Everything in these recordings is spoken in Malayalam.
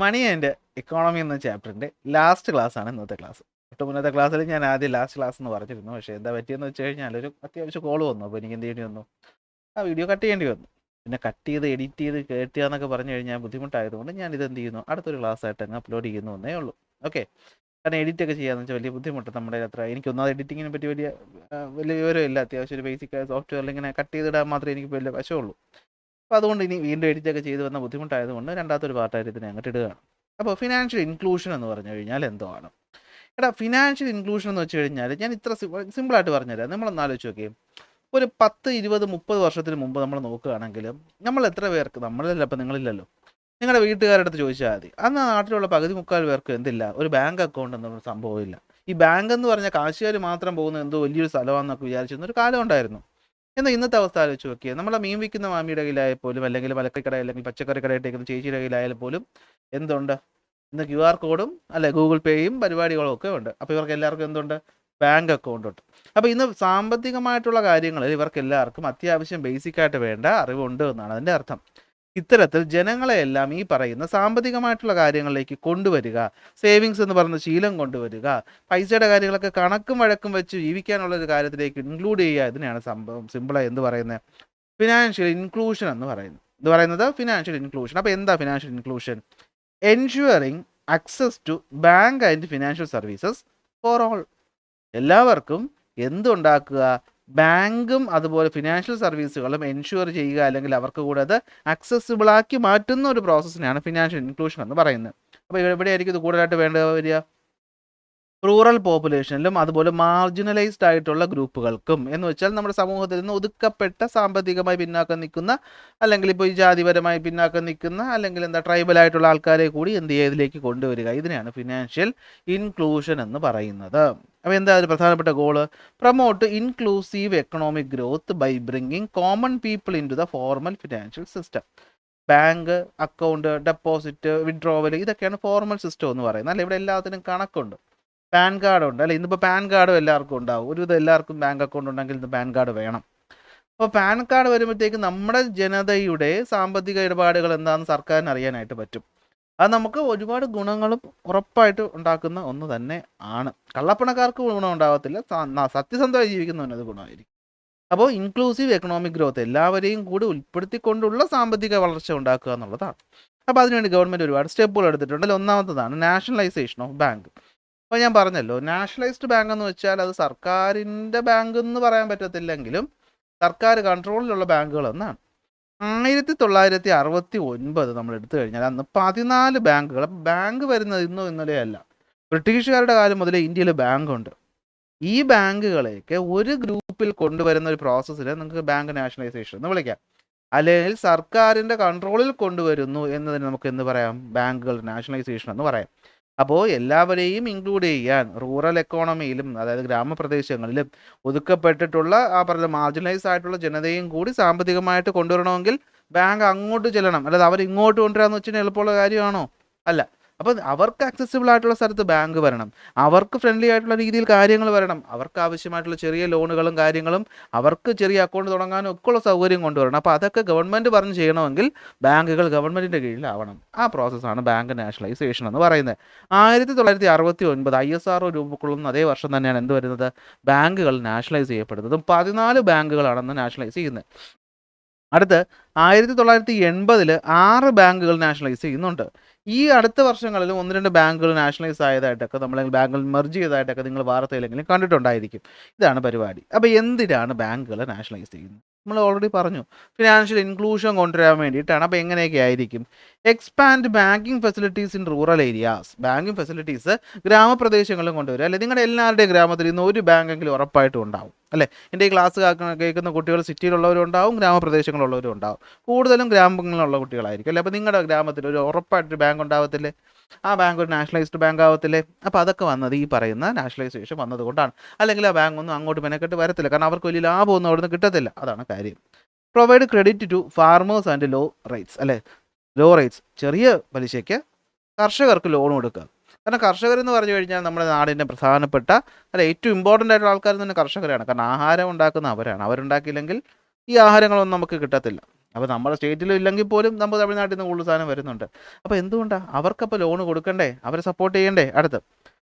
മണി ആൻഡ് എക്കോണമി എന്ന ചാപ്റ്ററിൻ്റെ ലാസ്റ്റ് ക്ലാസ്സാണ് ഇന്നത്തെ ക്ലാസ്. തൊട്ട് മുന്നത്തെ ക്ലാസ്സിൽ ഞാൻ ആദ്യം ലാസ്റ്റ് ക്ലാസ് എന്ന് പറഞ്ഞിരുന്നു. പക്ഷേ എന്താ പറ്റിയെന്ന് വെച്ച് കഴിഞ്ഞാൽ ഒരു അത്യാവശ്യം കോൾ വന്നു. അപ്പോൾ എനിക്ക് എന്ത് ചെയ്യേണ്ടി വന്നു, ആ വീഡിയോ കട്ട് ചെയ്യേണ്ടി വന്നു. പിന്നെ കട്ട് ചെയ്ത് എഡിറ്റ് ചെയ്ത് കേട്ടുക എന്നൊക്കെ പറഞ്ഞു കഴിഞ്ഞാൽ ബുദ്ധിമുട്ടായതുകൊണ്ട് ഞാൻ ഇത് എന്ത് ചെയ്യുന്നു, അടുത്തൊരു ക്ലാസ് ആയിട്ട് അങ്ങ് അപ്ലോഡ് ചെയ്യുന്നു എന്നേ ഉള്ളൂ. ഓക്കെ, കാരണം എഡിറ്റ് ഒക്കെ ചെയ്യാന്ന് വെച്ചാൽ വലിയ ബുദ്ധിമുട്ട്. നമ്മുടെ അത്ര എനിക്കൊന്നാമത് എഡിറ്റിങ്ങിനെ പറ്റി വലിയ വിവരമില്ല. അത്യാവശ്യം ഒരു ബേസിക് സോഫ്റ്റ്വെയറിൽ ഇങ്ങനെ കട്ട് ചെയ്തിടാൻ മാത്രമേ എനിക്ക് വലിയ വശമുള്ളൂ. അപ്പോൾ അതുകൊണ്ട് ഇനി വീണ്ടും എഡിറ്റൊക്കെ ചെയ്ത് വന്ന ബുദ്ധിമുട്ടായതുകൊണ്ട് രണ്ടാമത്തെ ഒരു പാർട്ടായിട്ട് ഇതിനെ അങ്ങോട്ട് ഇടുകയാണ്. അപ്പോൾ ഫിനാൻഷ്യൽ ഇൻക്ലൂഷൻ എന്ന് പറഞ്ഞു കഴിഞ്ഞാൽ എന്തോ ആണ്. എടാ, ഫിനാൻഷ്യൽ ഇൻക്ലൂഷൻ എന്ന് വെച്ച് കഴിഞ്ഞാൽ ഞാൻ ഇത്ര സിമ്പിളായിട്ട് പറഞ്ഞുതരാം. നമ്മളൊന്ന് ആലോചിച്ച് നോക്കിയേ, ഒരു 10, 20, 30 വർഷത്തിന് മുമ്പ് നമ്മൾ നോക്കുകയാണെങ്കിലും നമ്മൾ എത്ര പേർക്ക്, നമ്മളല്ല, അപ്പം നിങ്ങളില്ലല്ലോ, നിങ്ങളുടെ വീട്ടുകാരുടെ അടുത്ത് ചോദിച്ചാൽ മതി, അന്ന് നാട്ടിലുള്ള പകുതി മുക്കാൽ പേർക്ക് എന്തില്ല, ഒരു ബാങ്ക് അക്കൗണ്ട് എന്നൊരു സംഭവമില്ല. ഈ ബാങ്ക് എന്ന് പറഞ്ഞാൽ കാശുകാർ മാത്രം പോകുന്ന എന്തോ വലിയൊരു സ്ഥലമാണെന്നൊക്കെ വിചാരിച്ചിരുന്ന ഒരു കാലം ഉണ്ടായിരുന്നു. എന്നാൽ ഇന്നത്തെ അവസ്ഥ ആലോചിച്ച് നോക്കിയാൽ നമ്മളെ മീൻ വിൽക്കുന്ന മാമിയുടെ കയ്യിലായാൽ പോലും, അല്ലെങ്കിൽ മലക്കറി കട, അല്ലെങ്കിൽ പച്ചക്കറി കടയിട്ടേക്കുന്ന ചേച്ചിയുടെ കയ്യിലായാൽ പോലും എന്തുണ്ട്, ഇന്ന് QR കോഡും അല്ലെ ഗൂഗിൾ പേയും പരിപാടികളും ഒക്കെ ഉണ്ട്. അപ്പോൾ ഇവർക്ക് എല്ലാവർക്കും എന്തുണ്ട്, ബാങ്ക് അക്കൗണ്ട് ഉണ്ട്. അപ്പോൾ ഇന്ന് സാമ്പത്തികമായിട്ടുള്ള കാര്യങ്ങളിൽ ഇവർക്ക് എല്ലാവർക്കും അത്യാവശ്യം ബേസിക്കായിട്ട് വേണ്ട അറിവുണ്ട് എന്നാണ് അതിൻ്റെ അർത്ഥം. ഇത്തരത്തിൽ ജനങ്ങളെയെല്ലാം ഈ പറയുന്ന സാമ്പത്തികമായിട്ടുള്ള കാര്യങ്ങളിലേക്ക് കൊണ്ടുവരിക, സേവിങ്സ് എന്ന് പറയുന്ന ശീലം കൊണ്ടുവരിക, പൈസയുടെ കാര്യങ്ങളൊക്കെ കണക്കും വഴക്കും വെച്ച് ജീവിക്കാനുള്ള ഒരു കാര്യത്തിലേക്ക് ഇൻക്ലൂഡ് ചെയ്യുക, ഇതിനെയാണ് സംഭവം സിമ്പിളായി എന്ത് പറയുന്നത്, ഫിനാൻഷ്യൽ ഇൻക്ലൂഷൻ എന്ന് പറയുന്നത് ഫിനാൻഷ്യൽ ഇൻക്ലൂഷൻ. അപ്പോൾ എന്താ financial inclusion? Ensuring access to bank and financial services for all. എല്ലാവർക്കും എന്തുണ്ടാക്കുക, ബാങ്കും അതുപോലെ ഫിനാൻഷ്യൽ സർവീസുകളും എൻഷുർ ചെയ്യുക, അല്ലെങ്കിൽ അവർക്ക് കൂടെ അത് അക്സസിബിൾ ആക്കി മാറ്റുന്ന ഒരു പ്രോസസ്സിനാണ് ഫിനാൻഷ്യൽ ഇൻക്ലൂഷൻ എന്ന് പറയുന്നത്. അപ്പോൾ എവിടെയായിരിക്കും ഇത് കൂടുതലായിട്ട് വരിക? റൂറൽ പോപ്പുലേഷനിലും അതുപോലെ മാർജിനലൈസ്ഡ് ആയിട്ടുള്ള ഗ്രൂപ്പുകൾക്കും, എന്ന് വെച്ചാൽ നമ്മുടെ സമൂഹത്തിൽ നിന്ന് ഒതുക്കപ്പെട്ട, സാമ്പത്തികമായി പിന്നാക്കം നിൽക്കുന്ന, അല്ലെങ്കിൽ ഇപ്പോൾ ഈ ജാതിപരമായി പിന്നാക്കം നിൽക്കുന്ന, അല്ലെങ്കിൽ ട്രൈബൽ ആയിട്ടുള്ള ആൾക്കാരെ കൂടി എന്ത് ചെയ്യുക, ഇതിലേക്ക് കൊണ്ടുവരിക. ഇതിനെയാണ് ഫിനാൻഷ്യൽ ഇൻക്ലൂഷൻ എന്ന് പറയുന്നത്. അപ്പോൾ എന്താ ഒരു പ്രധാനപ്പെട്ട goal? Promote inclusive economic growth by bringing common people into the formal financial system. Bank account, deposit, withdrawal, ഇതൊക്കെയാണ് ഫോർമൽ സിസ്റ്റം എന്ന് പറയുന്നത്. അല്ല, ഇവിടെ എല്ലാത്തിനും കണക്കുണ്ട്. പാൻ കാർഡ് ഉണ്ട് അല്ലേ? ഇന്നിപ്പോൾ പാൻ കാർഡും എല്ലാവർക്കും ഉണ്ടാവും. ഒരുവിധം എല്ലാവർക്കും ബാങ്ക് അക്കൗണ്ട് ഉണ്ടെങ്കിൽ ഇന്ന് പാൻ കാർഡ് വേണം. അപ്പോൾ പാൻ കാർഡ് വരുമ്പോഴത്തേക്ക് നമ്മുടെ ജനതയുടെ സാമ്പത്തിക ഇടപാടുകൾ എന്താണെന്ന് സർക്കാരിന് അറിയാനായിട്ട് പറ്റും. അത് നമുക്ക് ഒരുപാട് ഗുണങ്ങളും ഉറപ്പായിട്ട് ഉണ്ടാക്കുന്ന ഒന്ന് തന്നെ ആണ്. കള്ളപ്പണക്കാർക്ക് ഗുണം ഉണ്ടാകത്തില്ല, സത്യസന്ധമായി ജീവിക്കുന്നവന് അത് ഗുണമായിരിക്കും. അപ്പോൾ ഇൻക്ലൂസീവ് എക്കണോമിക് ഗ്രോത്ത്, എല്ലാവരെയും കൂടി ഉൾപ്പെടുത്തിക്കൊണ്ടുള്ള സാമ്പത്തിക വളർച്ച ഉണ്ടാക്കുക എന്നുള്ളതാണ്. അപ്പോൾ അതിനുവേണ്ടി ഗവൺമെൻറ് ഒരുപാട് സ്റ്റെപ്പുകൾ എടുത്തിട്ടുണ്ട്. ഒന്നാമത്തതാണ് നാഷണലൈസേഷൻ ഓഫ് ബാങ്ക്. അപ്പോൾ ഞാൻ പറഞ്ഞല്ലോ, നാഷണലൈസ്ഡ് ബാങ്ക് എന്ന് വെച്ചാൽ അത് സർക്കാരിൻ്റെ ബാങ്ക് എന്ന് പറയാൻ പറ്റത്തില്ലെങ്കിലും സർക്കാർ കൺട്രോളിലുള്ള ബാങ്കുകൾ എന്നാണ്. 1969 നമ്മൾ എടുത്തു കഴിഞ്ഞാൽ അന്ന് 14 ബാങ്കുകൾ. ബാങ്ക് വരുന്നത് ഇന്നോ ഇന്നലെയോ അല്ല, ബ്രിട്ടീഷുകാരുടെ കാലം മുതലേ ഇന്ത്യയിൽ ബാങ്കുണ്ട്. ഈ ബാങ്കുകളെയൊക്കെ ഒരു ഗ്രൂപ്പിൽ കൊണ്ടുവരുന്ന ഒരു പ്രോസസ്സിനെ നിങ്ങൾക്ക് ബാങ്ക് നാഷണലൈസേഷൻ എന്ന് വിളിക്കാം. അല്ലെങ്കിൽ സർക്കാരിൻ്റെ കൺട്രോളിൽ കൊണ്ടുവരുന്നു എന്നതിന് നമുക്ക് എന്ത് പറയാം, ബാങ്കുകൾ നാഷണലൈസേഷൻ എന്ന് പറയാം. അപ്പോൾ എല്ലാവരെയും ഇൻക്ലൂഡ് ചെയ്യാൻ റൂറൽ എക്കോണമിയിലും, അതായത് ഗ്രാമപ്രദേശങ്ങളിലും ഒതുക്കപ്പെട്ടിട്ടുള്ള ആ പറഞ്ഞ മാർജിനലൈസ് ആയിട്ടുള്ള ജനതയും കൂടി സാമ്പത്തികമായിട്ട് കൊണ്ടുവരണമെങ്കിൽ ബാങ്ക് അങ്ങോട്ട് ചെല്ലണം. അല്ലാതെ അവർ ഇങ്ങോട്ട് കൊണ്ടുവരാന്ന് വെച്ചാൽ എളുപ്പമുള്ള കാര്യമാണോ? അല്ല. അപ്പോൾ അവർക്ക് ആക്സസിബിൾ ആയിട്ടുള്ള സ്ഥലത്ത് ബാങ്ക് വരണം, അവർക്ക് ഫ്രണ്ട്ലി ആയിട്ടുള്ള രീതിയിൽ കാര്യങ്ങൾ വരണം, അവർക്ക് ആവശ്യമായിട്ടുള്ള ചെറിയ ലോണുകളും കാര്യങ്ങളും, അവർക്ക് ചെറിയ അക്കൗണ്ട് തുടങ്ങാനും ഒക്കെയുള്ള സൗകര്യം കൊണ്ടുവരണം. അപ്പോൾ അതൊക്കെ ഗവൺമെൻറ് പറഞ്ഞ് ചെയ്യണമെങ്കിൽ ബാങ്കുകൾ ഗവൺമെൻറ്റിൻ്റെ കീഴിലാവണം. ആ പ്രോസസ്സാണ് ബാങ്ക് നാഷണലൈസേഷൻ എന്ന് പറയുന്നത്. 1969 ISRO രൂപം കൊള്ളുന്ന അതേ വർഷം തന്നെയാണ് എന്ത് വരുന്നത്, ബാങ്കുകൾ നാഷണലൈസ് ചെയ്യപ്പെടുന്നതും 14 ബാങ്കുകളാണെന്ന് നാഷണലൈസ് ചെയ്യുന്നത്. അടുത്ത് 1980 6 ബാങ്കുകൾ നാഷണലൈസ് ചെയ്യുന്നുണ്ട്. ഈ അടുത്ത വർഷങ്ങളിൽ 1-2 ബാങ്കുകൾ നാഷണലൈസ് ആയതായിട്ടൊക്കെ, നമ്മൾ ബാങ്കുകൾ മെർജ് ചെയ്തതായിട്ടൊക്കെ നിങ്ങൾ വാർത്തയിലെങ്കിലും കണ്ടിട്ടുണ്ടായിരിക്കും. ഇതാണ് പരിപാടി. അപ്പോൾ എന്തിനാണ് ബാങ്കുകൾ നാഷണലൈസ് ചെയ്യുന്നത്? നമ്മൾ ഓൾറെഡി പറഞ്ഞു, ഫിനാൻഷ്യൽ ഇൻക്ലൂഷൻ കൊണ്ടുവരാൻ വേണ്ടിയിട്ടാണ്. അപ്പോൾ എങ്ങനെയൊക്കെ ആയിരിക്കും? Expand banking facilities in rural areas. Banking facilities ഗ്രാമപ്രദേശങ്ങളിലും കൊണ്ടുവരിക. അല്ലെ, നിങ്ങളുടെ എല്ലാവരുടെയും ഗ്രാമത്തിൽ ഇന്ന് ഒരു ബാങ്കെങ്കിലും ഉറപ്പായിട്ടും ഉണ്ടാവും അല്ലേ? എൻ്റെ ഈ ക്ലാസ് കേൾക്കുന്ന കുട്ടികൾ സിറ്റിയിലുള്ളവരും ഉണ്ടാവും, ഗ്രാമപ്രദേശങ്ങളിലുള്ളവരും ഉണ്ടാവും. കൂടുതലും ഗ്രാമങ്ങളിലുള്ള കുട്ടികളായിരിക്കും അല്ലേ? അപ്പോൾ നിങ്ങളുടെ ഗ്രാമത്തിൽ ഒരു ഉറപ്പായിട്ടൊരു ബാങ്ക് ഉണ്ടാവത്തില്ലേ? ആ ബാങ്ക് ഒരു നാഷണലൈസ്ഡ് ബാങ്ക് ആവത്തില്ലേ? അപ്പോൾ അതൊക്കെ വന്നത് ഈ പറയുന്ന നാഷണലൈസേഷൻ വന്നതുകൊണ്ടാണ്. അല്ലെങ്കിൽ ആ ബാങ്ക് ഒന്നും അങ്ങോട്ട് മെനക്കെട്ട് വരത്തില്ല, കാരണം അവർക്ക് വലിയ ലാഭമൊന്നും അവിടെ നിന്ന് കിട്ടത്തില്ല. അതാണ് കാര്യം. Provide credit to farmers and low rates അല്ലേ? ലോ റേറ്റ്സ്, ചെറിയ പലിശയ്ക്ക് കർഷകർക്ക് ലോൺ കൊടുക്കുക. കാരണം കർഷകരെന്ന് പറഞ്ഞു കഴിഞ്ഞാൽ നമ്മുടെ നാടിൻ്റെ പ്രധാനപ്പെട്ട, അല്ല, ഏറ്റവും ഇമ്പോർട്ടൻ്റ് ആയിട്ടുള്ള ആൾക്കാർ തന്നെ കർഷകരാണ്. കാരണം ആഹാരം ഉണ്ടാക്കുന്ന അവരാണ്. അവരുണ്ടാക്കിയില്ലെങ്കിൽ ഈ ആഹാരങ്ങളൊന്നും നമുക്ക് കിട്ടത്തില്ല. അപ്പോൾ നമ്മുടെ സ്റ്റേറ്റിലും ഇല്ലെങ്കിൽ പോലും നമ്മൾ തമിഴ്നാട്ടിൽ നിന്ന് കൂടുതൽ സാധനം വരുന്നുണ്ട്. അപ്പോൾ എന്തുകൊണ്ടാണ് അവർക്കപ്പോൾ ലോൺ കൊടുക്കണ്ടേ, അവരെ സപ്പോർട്ട് ചെയ്യണ്ടേ? അടുത്ത്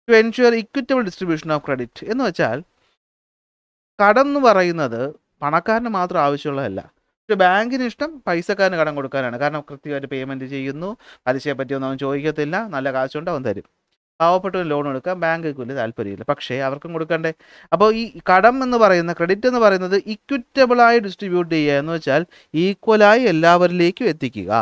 to ensure equitable distribution of credit എന്ന് വെച്ചാൽ കടം എന്ന് പറയുന്നത് പണക്കാരന് മാത്രം ആവശ്യമുള്ളതല്ല. ഒരു ബാങ്കിന് ഇഷ്ടം പൈസക്കാരന് കടം കൊടുക്കാനാണ്. കാരണം കൃത്യമായിട്ട് പേയ്മെൻറ്റ് ചെയ്യുന്നു, പലിശയെ പറ്റിയൊന്നും അവൻ ചോദിക്കത്തില്ല, നല്ല കാശുണ്ട് അവൻ തരും. പാവപ്പെട്ടവന് ലോൺ കൊടുക്കാൻ ബാങ്കുകൾക്ക് വലിയ താല്പര്യമില്ല, പക്ഷേ അവർക്കും കൊടുക്കണ്ടേ. അപ്പോൾ ഈ കടം എന്ന് പറയുന്ന ക്രെഡിറ്റ് എന്ന് പറയുന്നത് ഇക്വിറ്റബിളായി ഡിസ്ട്രിബ്യൂട്ട് ചെയ്യുക എന്ന് വെച്ചാൽ ഈക്വലായി എല്ലാവരിലേക്കും എത്തിക്കുക.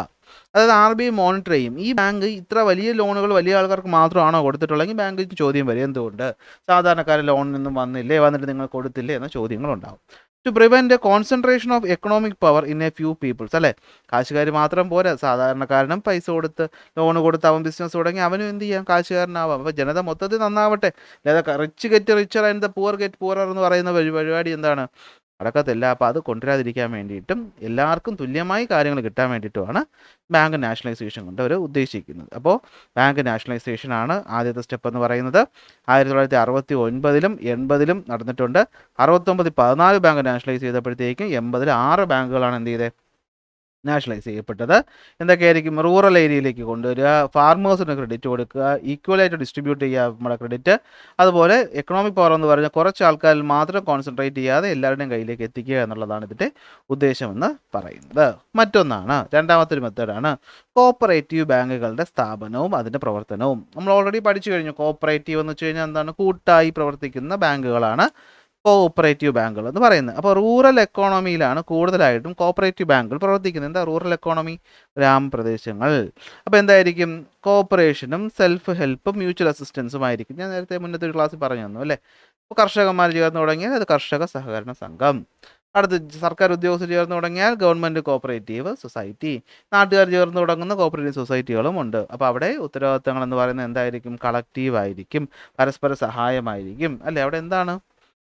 അതായത് RBI മോണിറ്റർ ചെയ്യും, ഈ ബാങ്ക് ഇത്ര വലിയ ലോണുകൾ വലിയ ആൾക്കാർക്ക് മാത്രമാണോ കൊടുത്തിട്ടുള്ളതെങ്കിൽ ബാങ്കിക്ക് ചോദ്യം വരും, എന്തുകൊണ്ട് സാധാരണക്കാരൻ ലോണിനൊന്നും വന്നില്ലേ, വന്നിട്ട് നിങ്ങൾ കൊടുത്തില്ലേ എന്ന ചോദ്യങ്ങളുണ്ടാവും. To prevent concentration of economic power in a few peoples, അല്ലേ? കാശുകാർ മാത്രം പോരാ, സാധാരണക്കാരനും പൈസ കൊടുത്ത് ലോൺ കൊടുത്ത് അവൻ ബിസിനസ് തുടങ്ങി അവനും എന്ത് ചെയ്യാം, കാശുകാരനാവാം. അപ്പോൾ ജനത മൊത്തത്തിൽ നന്നാവട്ടെ. അല്ലാതെ rich get richer and the poor get poorer എന്ന് പറയുന്ന പരിപാടി എന്താണ്, നടക്കത്തില്ല. അപ്പോൾ അത് കൊണ്ടുവരാതിരിക്കാൻ വേണ്ടിയിട്ടും എല്ലാവർക്കും തുല്യമായി കാര്യങ്ങൾ കിട്ടാൻ വേണ്ടിയിട്ടുമാണ് ബാങ്ക് നാഷണലൈസേഷൻ കൊണ്ട് അവർ ഉദ്ദേശിക്കുന്നത്. അപ്പോൾ ബാങ്ക് നാഷണലൈസേഷനാണ് ആദ്യത്തെ സ്റ്റെപ്പ് എന്ന് പറയുന്നത്. 1969-ലും 80-ലും നടന്നിട്ടുണ്ട്. 69-ൽ 14 ബാങ്ക് നാഷണലൈസ് ചെയ്തപ്പോഴത്തേക്കും 80-ൽ 6 ബാങ്കുകളാണ് എന്ത് ചെയ്തത്, നാഷണലൈസ് ചെയ്യപ്പെട്ടത്. എന്തൊക്കെയായിരിക്കും, റൂറൽ ഏരിയയിലേക്ക് കൊണ്ടുവരിക, ഫാർമേഴ്സിന് ക്രെഡിറ്റ് കൊടുക്കുക, ഈക്വലായിട്ട് ഡിസ്ട്രിബ്യൂട്ട് ചെയ്യുക നമ്മുടെ ക്രെഡിറ്റ്. അതുപോലെ എക്കണോമിക് പവർ എന്ന് പറഞ്ഞാൽ കുറച്ച് ആൾക്കാരിൽ മാത്രം കോൺസെൻട്രേറ്റ് ചെയ്യാതെ എല്ലാവരുടെയും കയ്യിലേക്ക് എത്തിക്കുക എന്നുള്ളതാണ് ഇതിൻ്റെ ഉദ്ദേശമെന്ന് പറയുന്നത്. മറ്റൊന്നാണ്, രണ്ടാമത്തെ ഒരു മെത്തേഡാണ് കോപ്പറേറ്റീവ് ബാങ്കുകളുടെ സ്ഥാപനവും അതിൻ്റെ പ്രവർത്തനവും. നമ്മൾ ഓൾറെഡി പഠിച്ചു കഴിഞ്ഞു. കോപ്പറേറ്റീവ് എന്ന് വെച്ച് കഴിഞ്ഞാൽ എന്താണ്, കൂട്ടായി പ്രവർത്തിക്കുന്ന ബാങ്കുകളാണ് കോഓപ്പറേറ്റീവ് ബാങ്കുകൾ എന്ന് പറയുന്നത്. അപ്പോൾ റൂറൽ എക്കോണമിയിലാണ് കൂടുതലായിട്ടും കോഓപ്പറേറ്റീവ് ബാങ്കുകൾ പ്രവർത്തിക്കുന്നത്. എന്താ റൂറൽ എക്കോണമി, ഗ്രാമപ്രദേശങ്ങൾ. അപ്പോൾ എന്തായിരിക്കും, കോഓപ്പറേഷനും സെൽഫ് ഹെൽപ്പും മ്യൂച്വൽ അസിസ്റ്റൻസും ആയിരിക്കും. ഞാൻ നേരത്തെ മുന്നത്തെ ഒരു ക്ലാസ്സിൽ പറഞ്ഞു തന്നു അല്ലേ. അപ്പോൾ കർഷകന്മാർ ചേർന്ന് തുടങ്ങിയാൽ അത് കർഷക സഹകരണ സംഘം. അടുത്ത് സർക്കാർ ഉദ്യോഗസ്ഥർ ചേർന്ന് തുടങ്ങിയാൽ ഗവൺമെൻറ് കോഓപ്പറേറ്റീവ് സൊസൈറ്റി. നാട്ടുകാർ ചേർന്ന് തുടങ്ങുന്ന കോഓപ്പറേറ്റീവ് സൊസൈറ്റികളും ഉണ്ട്. അപ്പോൾ അവിടെ ഉത്തരവാദിത്തങ്ങൾ എന്ന് പറയുന്നത് എന്തായിരിക്കും, കളക്റ്റീവ് ആയിരിക്കും, പരസ്പര സഹായമായിരിക്കും, അല്ലേ? അവിടെ എന്താണ്,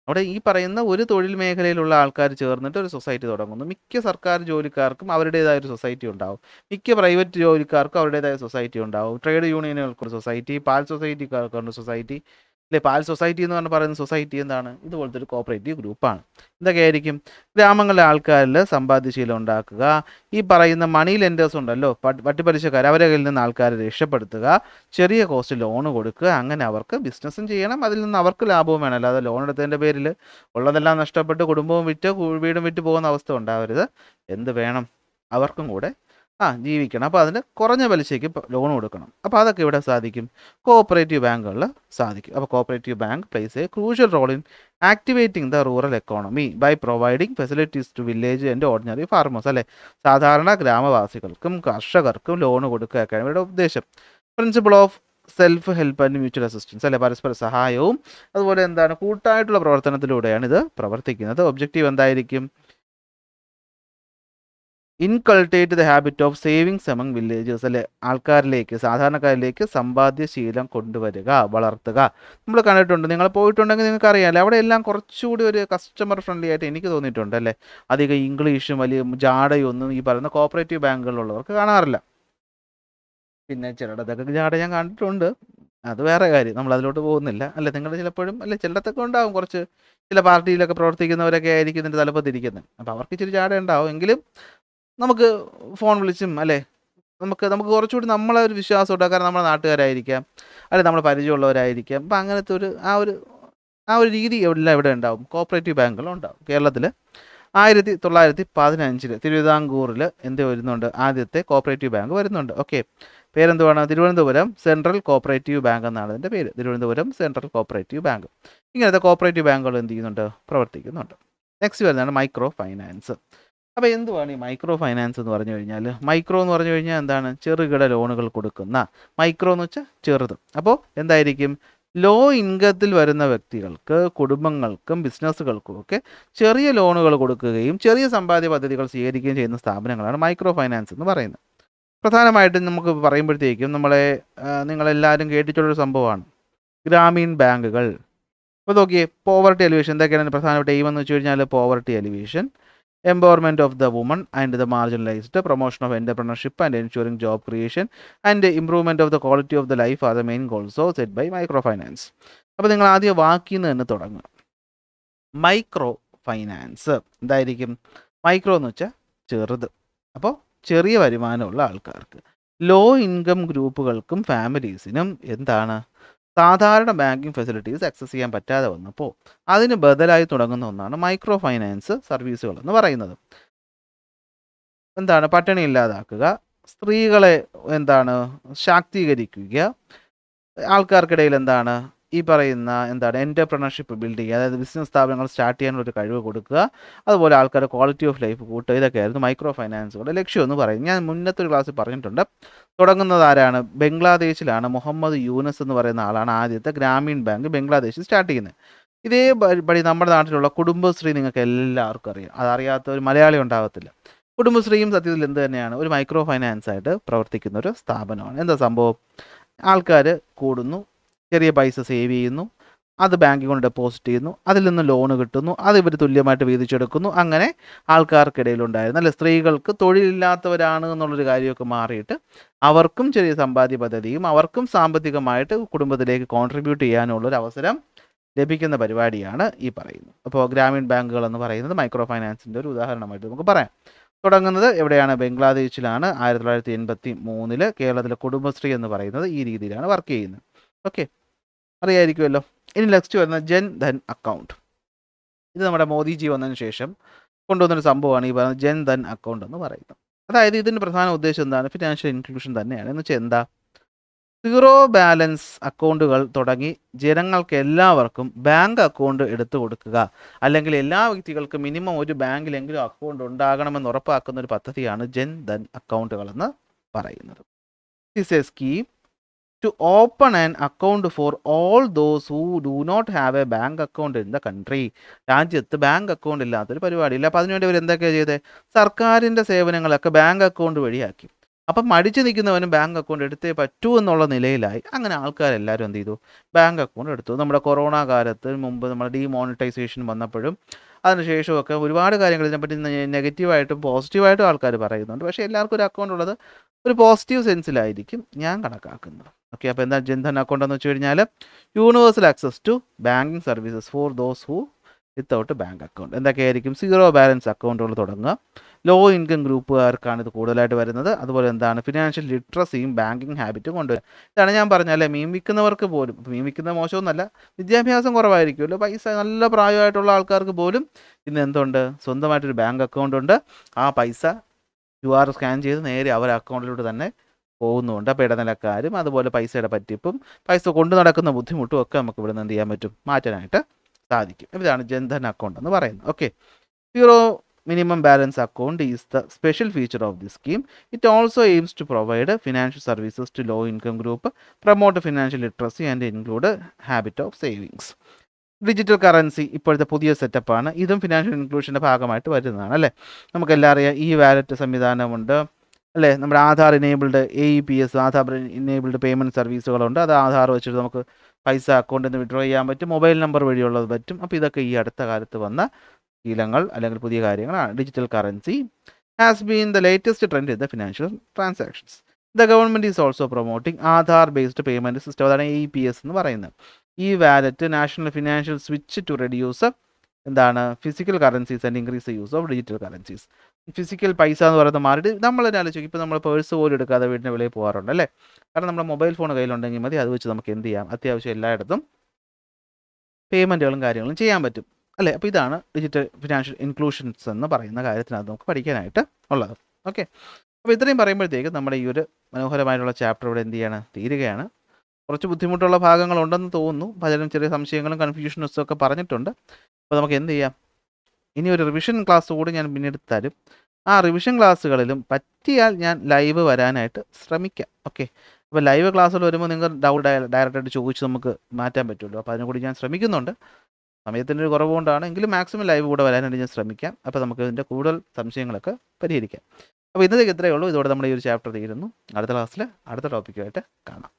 അവിടെ ഈ പറയുന്ന ഒരു തൊഴിൽ മേഖലയിലുള്ള ആൾക്കാർ ചേർന്നിട്ട് ഒരു സൊസൈറ്റി തുടങ്ങുന്നു. മിക്ക സർക്കാർ ജോലിക്കാർക്കും അവരുടേതായ ഒരു സൊസൈറ്റി ഉണ്ടാവും, മിക്ക പ്രൈവറ്റ് ജോലിക്കാർക്കും അവരുടേതായ സൊസൈറ്റി ഉണ്ടാവും. ട്രേഡ് യൂണിയനുകൾക്കൊരു സൊസൈറ്റി, പാൽ സൊസൈറ്റിക്കാർക്കൊരു സൊസൈറ്റി, അല്ലേ? പാൽ സൊസൈറ്റി എന്ന് പറയുന്ന സൊസൈറ്റി എന്താണ്, ഇതുപോലത്തെ ഒരു കോപ്പറേറ്റീവ് ഗ്രൂപ്പാണ്. ഇതൊക്കെയായിരിക്കും ഗ്രാമങ്ങളിലെ ആൾക്കാരിൽ സമ്പാദ്യശീലം ഉണ്ടാക്കുക, ഈ പറയുന്ന മണി ലെൻഡേഴ്സ് ഉണ്ടല്ലോ, വട്ടിപ്പലിശക്കാർ, അവരെ കയ്യിൽ നിന്ന് ആൾക്കാരെ രക്ഷപ്പെടുത്തുക, ചെറിയ കോസ്റ്റ് ലോൺ കൊടുക്കുക, അങ്ങനെ അവർക്ക് ബിസിനസ്സും ചെയ്യണം, അതിൽ നിന്ന് അവർക്ക് ലാഭവും വേണം. അല്ലാതെ ലോൺ എടുത്തതിൻ്റെ പേരിൽ ഉള്ളതെല്ലാം നഷ്ടപ്പെട്ട് കുടുംബവും വിറ്റ് വീടും വിറ്റ് പോകുന്ന അവസ്ഥ ഉണ്ടാവരുത്. എന്ത് വേണം, അവർക്കും കൂടെ ജീവിക്കണം. അപ്പോൾ അതിന് കുറഞ്ഞ പലിശയ്ക്ക് ലോൺ കൊടുക്കണം. അപ്പോൾ അതൊക്കെ ഇവിടെ സാധിക്കും, കോഓപ്പറേറ്റീവ് ബാങ്കുകളിൽ സാധിക്കും. അപ്പോൾ cooperative bank plays a crucial role in activating the rural economy by providing facilities to village and ordinary farmers, അല്ലേ? സാധാരണ ഗ്രാമവാസികൾക്കും കർഷകർക്കും ലോൺ കൊടുക്കുകയൊക്കെയാണ് ഇവരുടെ ഉദ്ദേശം. Principle of self help and mutual assistance, അല്ലെ? പരസ്പര സഹായവും അതുപോലെ എന്താണ്, കൂട്ടായിട്ടുള്ള പ്രവർത്തനത്തിലൂടെയാണ് ഇത് പ്രവർത്തിക്കുന്നത്. ഒബ്ജക്റ്റീവ് എന്തായിരിക്കും, inculcate the habit of savings among villagers, അല്ലെ? ആൾക്കാരിലേക്ക്, സാധാരണക്കാരിലേക്ക് സമ്പാദ്യശീലം കൊണ്ടുവരിക, വളർത്തുക. നമ്മൾ കണ്ടിട്ടുണ്ട്, നിങ്ങൾ പോയിട്ടുണ്ടെങ്കിൽ നിങ്ങൾക്ക് അറിയാമല്ലോ, അവിടെ എല്ലാം കുറച്ചുകൂടി ഒരു കസ്റ്റമർ ഫ്രണ്ട്ലി ആയിട്ട് എനിക്ക് തോന്നിയിട്ടുണ്ട്, അല്ലേ? അധികം ഇംഗ്ലീഷും വലിയ ജാടയൊന്നും ഈ പറയുന്ന കോപ്പറേറ്റീവ് ബാങ്കുകളിലുള്ളവർക്ക് കാണാറില്ല. പിന്നെ ചിലയിടത്തൊക്കെ ജാട ഞാൻ കണ്ടിട്ടുണ്ട്, അത് വേറെ കാര്യം, നമ്മൾ അതിലോട്ട് പോകുന്നില്ല, അല്ലെ? നിങ്ങൾ ചിലപ്പോഴും, അല്ലെ, ചിലയിടത്തൊക്കെ ഉണ്ടാവും കുറച്ച്, ചില പാർട്ടിയിലൊക്കെ പ്രവർത്തിക്കുന്നവരൊക്കെ ആയിരിക്കും ഇതിൻ്റെ തലപ്പത്തിരിക്കുന്നത്. അപ്പോൾ അവർക്ക് ഇച്ചിരി ജാട ഉണ്ടാവും, എങ്കിലും നമുക്ക് ഫോൺ വിളിച്ചും, അല്ലേ, നമുക്ക് കുറച്ചുകൂടി നമ്മളെ ഒരു വിശ്വാസം ഉണ്ടാകും. കാരണം നമ്മുടെ നാട്ടുകാരായിരിക്കാം, അല്ലെ, നമ്മൾ പരിചയമുള്ളവരായിരിക്കാം. അപ്പം അങ്ങനത്തെ ഒരു ആ ഒരു രീതി എല്ലാം ഇവിടെ ഉണ്ടാവും, കോപ്പറേറ്റീവ് ബാങ്കുകളും ഉണ്ടാവും. കേരളത്തിൽ 1915 തിരുവിതാംകൂറിൽ എന്ത് വരുന്നുണ്ട്, ആദ്യത്തെ കോപ്പറേറ്റീവ് ബാങ്ക് വരുന്നുണ്ട്. ഓക്കെ, പേരെന്തുവാണ്, തിരുവനന്തപുരം സെൻട്രൽ കോപ്പറേറ്റീവ് ബാങ്ക് എന്നാണ് ഇതിൻ്റെ പേര്, തിരുവനന്തപുരം സെൻട്രൽ കോപ്പറേറ്റീവ് ബാങ്ക്. ഇങ്ങനത്തെ കോപ്പറേറ്റീവ് ബാങ്കുകൾ എന്ത് ചെയ്യുന്നുണ്ട്, പ്രവർത്തിക്കുന്നുണ്ട്. നെക്സ്റ്റ് വരുന്നതാണ് മൈക്രോ ഫൈനാൻസ്. അപ്പോൾ എന്തുവാണ് ഈ മൈക്രോ ഫൈനാൻസ് എന്ന് പറഞ്ഞു കഴിഞ്ഞാൽ, മൈക്രോ എന്ന് പറഞ്ഞു കഴിഞ്ഞാൽ എന്താണ്, ചെറുകിട ലോണുകൾ കൊടുക്കുന്ന, മൈക്രോ എന്ന് വെച്ചാൽ ചെറുത്. അപ്പോൾ എന്തായിരിക്കും, ലോ ഇൻകത്തിൽ വരുന്ന വ്യക്തികൾക്ക്, കുടുംബങ്ങൾക്കും ബിസിനസ്സുകൾക്കും ഒക്കെ ചെറിയ ലോണുകൾ കൊടുക്കുകയും ചെറിയ സമ്പാദ്യ പദ്ധതികൾ സ്വീകരിക്കുകയും ചെയ്യുന്ന സ്ഥാപനങ്ങളാണ് മൈക്രോ ഫൈനാൻസ് എന്ന് പറയുന്നത്. പ്രധാനമായിട്ടും നമുക്ക് പറയുമ്പോഴത്തേക്കും നിങ്ങളെല്ലാവരും കേട്ടിട്ടുള്ളൊരു സംഭവമാണ് ഗ്രാമീൺ ബാങ്കുകൾ. അപ്പോൾ നോക്കിയേ, പോവർട്ടി എലിവേഷൻ എന്തൊക്കെയാണ് പ്രധാനപ്പെട്ട എയിം എന്ന് വെച്ച് കഴിഞ്ഞാൽ, poverty elevation, empowerment of the woman and the marginalized, promotion of entrepreneurship and ensuring job creation and improvement of the quality of the life are the main goals so set by microfinance. അപ്പോൾ നിങ്ങൾ ആദ്യം വാക്കിൽ നിന്ന് തന്നെ തുടങ്ങുക. മൈക്രോ ഫൈനാൻസ് എന്തായിരിക്കും, മൈക്രോ എന്ന് വെച്ചാൽ ചെറുത്, അപ്പോൾ ചെറിയ വരുമാനമുള്ള ആൾക്കാർക്ക്. ലോ ഇൻകം ഗ്രൂപ്പുകൾക്കും ഫാമിലീസിനും എന്താണ് സാധാരണ ബാങ്കിങ് ഫെസിലിറ്റീസ് ആക്സസ് ചെയ്യാൻ പറ്റാതെ വന്നപ്പോൾ അതിന് ബദലായി തുടങ്ങുന്ന ഒന്നാണ് മൈക്രോ ഫൈനാൻസ് സർവീസുകൾ എന്ന് പറയുന്നത്. എന്താണ് പട്ടിണി ഇല്ലാതാക്കുക, സ്ത്രീകളെ എന്താണ് ശാക്തീകരിക്കുക, ആൾക്കാർക്കിടയിൽ എന്താണ് ഈ പറയുന്ന എന്താണ് എൻ്റർപ്രണർഷിപ്പ് ബിൽഡ് ചെയ്യുക, അതായത് ബിസിനസ് സ്ഥാപനങ്ങൾ സ്റ്റാർട്ട് ചെയ്യാനുള്ള ഒരു കഴിവ് കൊടുക്കുക, അതുപോലെ ആൾക്കാരുടെ ക്വാളിറ്റി ഓഫ് ലൈഫ് കൂട്ടുക, ഇതൊക്കെയായിരുന്നു മൈക്രോ ഫൈനാൻസുകളുടെ ലക്ഷ്യം എന്ന് പറയും. ഞാൻ മുന്നത്തെ ഒരു ക്ലാസ്സിൽ പറഞ്ഞിട്ടുണ്ട്. തുടങ്ങുന്നത് ആരാണ്? ബംഗ്ലാദേശിലാണ് മുഹമ്മദ് യൂനസ് എന്ന് പറയുന്ന ആളാണ് ആദ്യത്തെ ഗ്രാമീൺ ബാങ്ക് ബംഗ്ലാദേശിൽ സ്റ്റാർട്ട് ചെയ്യുന്നത്. ഇതേ പടി നമ്മുടെ നാട്ടിലുള്ള കുടുംബശ്രീ നിങ്ങൾക്ക് എല്ലാവർക്കും അറിയാം. അതറിയാത്ത ഒരു മലയാളി ഉണ്ടാകത്തില്ല. കുടുംബശ്രീയും സത്യത്തിൽ എന്ത് തന്നെയാണ്? ഒരു മൈക്രോ ഫൈനാൻസ് ആയിട്ട് പ്രവർത്തിക്കുന്ന ഒരു സ്ഥാപനമാണ്. എന്താ സംഭവം? ആൾക്കാർ കൂടുന്നു, ചെറിയ പൈസ സേവ് ചെയ്യുന്നു, അത് ബാങ്കിൽ കൊണ്ട് ഡെപ്പോസിറ്റ് ചെയ്യുന്നു, അതിൽ നിന്ന് ലോൺ കിട്ടുന്നു, അത് ഇവർ തുല്യമായിട്ട് വീതിച്ചെടുക്കുന്നു. അങ്ങനെ ആൾക്കാർക്കിടയിലുണ്ടായിരുന്ന അല്ലെ സ്ത്രീകൾക്ക് തൊഴിലില്ലാത്തവരാണ് എന്നുള്ളൊരു കാര്യമൊക്കെ മാറിയിട്ട് അവർക്കും ചെറിയ സമ്പാദ്യ പദ്ധതിയും അവർക്കും സാമ്പത്തികമായിട്ട് കുടുംബത്തിലേക്ക് കോൺട്രിബ്യൂട്ട് ചെയ്യാനുള്ളൊരു അവസരം ലഭിക്കുന്ന പരിപാടിയാണ് ഈ പറയുന്നത്. അപ്പോൾ ഗ്രാമീൺ ബാങ്കുകൾ എന്ന് പറയുന്നത് മൈക്രോ ഫൈനാൻസിൻ്റെ ഒരു ഉദാഹരണമായിട്ട് നമുക്ക് പറയാം. തുടങ്ങുന്നത് എവിടെയാണ്? ബംഗ്ലാദേശിലാണ്. 1983 കേരളത്തിലെ കുടുംബശ്രീ എന്ന് പറയുന്നത് ഈ രീതിയിലാണ് വർക്ക് ചെയ്യുന്നത്. ഓക്കെ, അറിയായിരിക്കുമല്ലോ. ഇനി നെക്സ്റ്റ് വരുന്ന ജൻ ധൻ അക്കൗണ്ട്. ഇത് നമ്മുടെ മോദിജി വന്നതിന് ശേഷം കൊണ്ടുവന്നൊരു സംഭവമാണ് ഈ പറയുന്നത് ജൻ ധൻ അക്കൗണ്ട് എന്ന് പറയുന്നത്. അതായത് ഇതിൻ്റെ പ്രധാന ഉദ്ദേശം എന്താണ്? ഫിനാൻഷ്യൽ ഇൻക്ലൂഷൻ തന്നെയാണ്. എന്ന് വെച്ചാൽ എന്താ? സീറോ ബാലൻസ് അക്കൗണ്ടുകൾ തുടങ്ങി ജനങ്ങൾക്ക് എല്ലാവർക്കും ബാങ്ക് അക്കൗണ്ട് എടുത്തു കൊടുക്കുക, അല്ലെങ്കിൽ എല്ലാ വ്യക്തികൾക്കും മിനിമം ഒരു ബാങ്കിലെങ്കിലും അക്കൗണ്ട് ഉണ്ടാകണമെന്ന് ഉറപ്പാക്കുന്ന ഒരു പദ്ധതിയാണ് ജൻ ധൻ അക്കൗണ്ടുകൾ എന്ന് പറയുന്നത്. This A scheme to open an account for all those who do not have a bank account in the country. രാജ്യത്ത് ബാങ്ക് അക്കൗണ്ട് ഇല്ലാത്തൊരു പരിപാടിയില്ല. അപ്പോൾ അതിനുവേണ്ടി അവർ എന്തൊക്കെയാണ് ചെയ്തത്? സർക്കാരിൻ്റെ സേവനങ്ങളൊക്കെ ബാങ്ക് അക്കൗണ്ട് വഴിയാക്കി. അപ്പം മടിച്ചു നിൽക്കുന്നവനും ബാങ്ക് അക്കൗണ്ട് എടുത്തേ പറ്റൂ എന്നുള്ള നിലയിലായി. അങ്ങനെ ആൾക്കാരെല്ലാവരും എന്ത് ചെയ്തു? ബാങ്ക് അക്കൗണ്ട് എടുത്തു. നമ്മുടെ കൊറോണ കാലത്ത് മുമ്പ് നമ്മൾ ഡീമോണിറ്റൈസേഷൻ വന്നപ്പോഴും അതിനുശേഷമൊക്കെ ഒരുപാട് കാര്യങ്ങൾ ഇതിനെപ്പറ്റി നെഗറ്റീവായിട്ടും പോസിറ്റീവായിട്ടും ആൾക്കാർ പറയുന്നുണ്ട്. പക്ഷേ എല്ലാവർക്കും ഒരു അക്കൗണ്ട് ഉള്ളത് ഒരു പോസിറ്റീവ് സെൻസിലായിരിക്കും ഞാൻ കണക്കാക്കുന്നത്. ഓക്കെ, അപ്പോൾ എന്താ ജൻധൻ അക്കൗണ്ട് എന്ന് വെച്ച് കഴിഞ്ഞാൽ universal access to banking services for those who without bank account. എന്തൊക്കെയായിരിക്കും? സീറോ ബാലൻസ് അക്കൗണ്ടുകൾ തുടങ്ങുക. ലോ ഇൻകം ഗ്രൂപ്പുകാർക്കാണ് ഇത് കൂടുതലായിട്ട് വരുന്നത്. അതുപോലെ എന്താണ്? ഫിനാൻഷ്യൽ ലിറ്ററസിയും ബാങ്കിങ് ഹാബിറ്റും കൊണ്ടുവരിക. ഇതാണ് ഞാൻ പറഞ്ഞല്ലേ, മീൻ വിൽക്കുന്നവർക്ക് പോലും, മീൻ വിൽക്കുന്നത് മോശമൊന്നുമല്ല, വിദ്യാഭ്യാസം കുറവായിരിക്കുമല്ലോ, പൈസ നല്ല പ്രായമായിട്ടുള്ള ആൾക്കാർക്ക് പോലും ഇന്ന് എന്തുണ്ട്? സ്വന്തമായിട്ടൊരു ബാങ്ക് അക്കൗണ്ട് ഉണ്ട്. ആ പൈസ QR സ്കാൻ ചെയ്ത് നേരെ അവരുടെ അക്കൗണ്ടിലോട്ട് തന്നെ പോകുന്നുണ്ട്. അപ്പോൾ ഇടനിലക്കാരും അതുപോലെ പൈസയുടെ പറ്റിപ്പും പൈസ കൊണ്ടു നടക്കുന്ന ബുദ്ധിമുട്ടും ഒക്കെ നമുക്ക് ഇവിടെ നിന്ന് എന്ത് ചെയ്യാൻ പറ്റും? മാറ്റാനായിട്ട് സാധിക്കും. ഇതാണ് ജൻധൻ അക്കൗണ്ട് എന്ന് പറയുന്നത്. Okay, zero minimum balance account is the special feature of this scheme. It also aims to provide financial services to low income group, promote financial literacy and include habit of savings. Digital currency ഇപ്പോഴത്തെ പുതിയ സെറ്റപ്പാണ്. ഇതും ഫിനാൻഷ്യൽ ഇൻക്ലൂഷൻ്റെ ഭാഗമായിട്ട് വരുന്നതാണ് അല്ലേ. നമുക്കെല്ലാം അറിയാം, ഈ വാലറ്റ് സംവിധാനമുണ്ട് അല്ലേ. നമ്മുടെ Aadhaar enabled AEPS, Aadhaar enabled payment സർവീസുകളുണ്ട്. അത് ആധാർ വെച്ചിട്ട് നമുക്ക് പൈസ അക്കൗണ്ടിൽ നിന്ന് വിഡ്രോ ചെയ്യാൻ പറ്റും, മൊബൈൽ നമ്പർ വഴിയുള്ളത് പറ്റും. അപ്പോൾ ഇതൊക്കെ ഈ അടുത്ത കാലത്ത് വന്ന ശീലങ്ങൾ അല്ലെങ്കിൽ പുതിയ കാര്യങ്ങളാണ്. Digital currency has been the latest trend in the financial transactions. The government is also promoting Aadhaar based payment system. അതാണ് AEPS എന്ന് പറയുന്നത്. ഈ wallet national financial switch to reduce എന്താണ് physical currencies and increase use of digital currencies. Physical പൈസ എന്ന് പറയുന്നത് മാറിയിട്ട് നമ്മൾ തന്നെ ആലോചിക്കും, ഇപ്പോൾ നമ്മൾ പേഴ്സ് പോലും എടുക്കാതെ വീടിൻ്റെ വെളിയിൽ പോകാറുണ്ട് അല്ലേ. കാരണം നമ്മുടെ മൊബൈൽ ഫോൺ കയ്യിലുണ്ടെങ്കിൽ മതി, അത് വെച്ച് നമുക്ക് എന്ത് ചെയ്യാം? അത്യാവശ്യം എല്ലായിടത്തും പേയ്മെൻറ്റുകളും കാര്യങ്ങളും ചെയ്യാൻ പറ്റും അല്ലേ. അപ്പോൾ ഇതാണ് ഡിജിറ്റൽ ഫിനാൻഷ്യൽ ഇൻക്ലൂഷൻസ് എന്ന് പറയുന്ന കാര്യത്തിനകത്ത് നമുക്ക് പഠിക്കാനായിട്ട് ഉള്ളത്. ഓക്കെ, അപ്പോൾ ഇത്രയും പറയുമ്പോഴത്തേക്ക് നമ്മുടെ ഈ ഒരു മനോഹരമായിട്ടുള്ള ചാപ്റ്റർ ഇവിടെ എന്ത് ചെയ്യാണ്? തീരുകയാണ്. കുറച്ച് ബുദ്ധിമുട്ടുള്ള ഭാഗങ്ങളുണ്ടെന്ന് തോന്നുന്നു. പലരും ചെറിയ സംശയങ്ങളും കൺഫ്യൂഷൻസും ഒക്കെ പറഞ്ഞിട്ടുണ്ട്. അപ്പോൾ നമുക്ക് എന്ത് ചെയ്യാം? ഇനി ഒരു റിവിഷൻ ക്ലാസ് കൂടി ഞാൻ പിന്നീട് തരും. ആ റിവിഷൻ ക്ലാസ്സുകളിലും പറ്റിയാൽ ഞാൻ ലൈവ് വരാനായിട്ട് ശ്രമിക്കാം. ഓക്കെ, അപ്പോൾ ലൈവ് ക്ലാസ്സുകൾ വരുമ്പോൾ നിങ്ങൾ ഡൗട്ട് ഡയറക്റ്റായിട്ട് ചോദിച്ച് നമുക്ക് മാറ്റാൻ പറ്റുമല്ലോ. അപ്പോൾ അതിനെ കൂടി ഞാൻ ശ്രമിക്കുന്നുണ്ട്. സമയത്തിൻ്റെ ഒരു കുറവുകൊണ്ടാണ്, എങ്കിലും മാക്സിമം ലൈവ് കൂടെ വരാനായിട്ട് ഞാൻ ശ്രമിക്കാം. അപ്പോൾ നമുക്ക് ഇതിൻ്റെ കൂടുതൽ സംശയങ്ങളൊക്കെ പരിഹരിക്കാം. അപ്പോൾ ഇന്നത്തേക്ക് ഇത്രയേ ഉള്ളൂ. ഇതോടെ നമ്മുടെ ഈ ഒരു ചാപ്റ്റർ തീരുന്നു. അടുത്ത ക്ലാസ്സിൽ അടുത്ത ടോപ്പിക്കുമായിട്ട് കാണാം.